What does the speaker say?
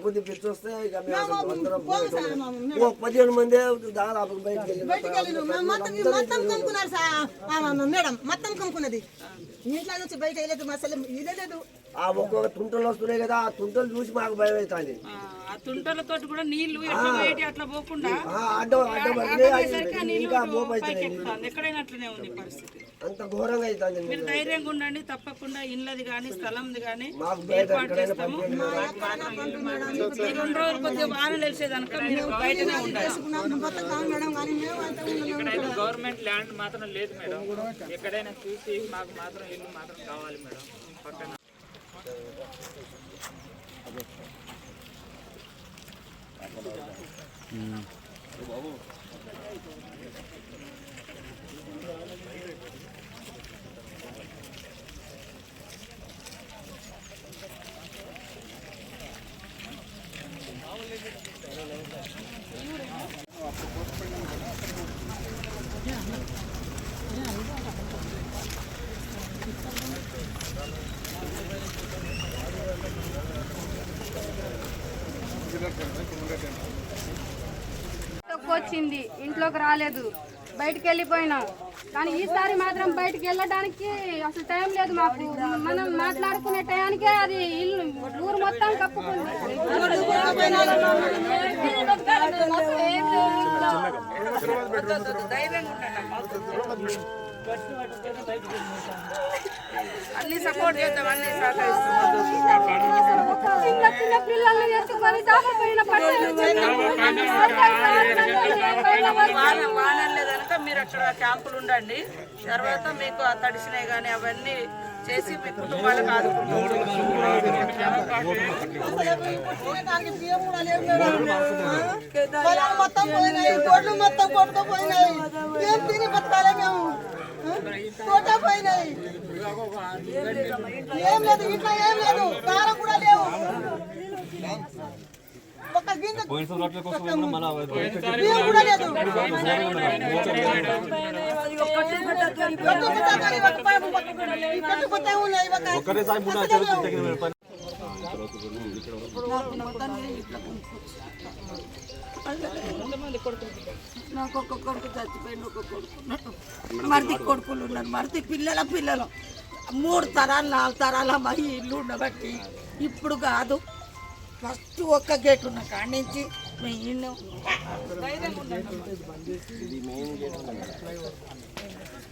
కొద్ది పిచ్చి వస్తే ఇక మేము అందరం 15 మంది దాదాపు బయటకు మేడం మొత్తం కమ్ముకున్నది ఇంట్లో నుంచి బయట వెళ్ళలేదు అసలు ఇలేదు ఆ ఒక్కొక్క తుంటలు వస్తున్నాయి కదా ఆ తుంటలు చూసి మాకు భయం అవుతుంది ఆ తుంటలతో కూడా నీళ్లు అట్లా పోకుండా ఎక్కడైనా అట్లనే ఉంది పరిస్థితి అంత ఘోరంగా అవుతుంది మీరు ధైర్యంగా ఉండండి తప్పకుండా ఇళ్ళది కానీ స్థలంది కానీ మాకు ఏర్పాటు చేస్తాము 2 రోజులు కొద్దిగా వానలు వేసేదనుక మీరు బయటనే ఉండాలి గవర్నమెంట్ ల్యాండ్ మాత్రం లేదు మేడం ఎక్కడైనా చూసి మాకు మాత్రం ఇల్లు మాత్రం కావాలి మేడం పక్కన వచ్చింది ఇంట్లోకి రాలేదు బయటికి వెళ్ళిపోయినాం కానీ ఈసారి మాత్రం బయటికి వెళ్ళడానికి అసలు టైం లేదు మాకు మనం మాట్లాడుకునే టయానికే అది ఇల్లు ఊరు మొత్తం కప్పుకుంది అన్ని సపోర్ట్ చేద్దాం అన్ని చిన్న పిల్లల్ని ఎత్తుకొని దాకపోయిన వానలే కనుక మీరు అక్కడ క్యాంపులు ఉండండి తర్వాత మీకు ఆ తడిసినాయి కానీ అవన్నీ చేసి మీ కుటుంబాలకు మొత్తం పోయినాయి గొడ్లు మొత్తం కొట్టుకుపోయినాయి ఏం తిని బతకాలే మేము కోట పోయినాయి ఏం లేదు ఇట్లా ఏం లేదు కారం కూడా లేవు ఒక గింజ బియ్యం కూడా లేదు నాకు ఒక కొడుకు చచ్చిపోయింది ఒక కొడుకు మరిది కొడుకులు ఉన్నారు మరిది పిల్లలు 3 తరాలు 4 తరాల మా ఇల్లు ఉండబట్టి ఇప్పుడు కాదు ఫస్ట్ ఒక్క గేట్ ఉన్న కాడి నుంచి మేము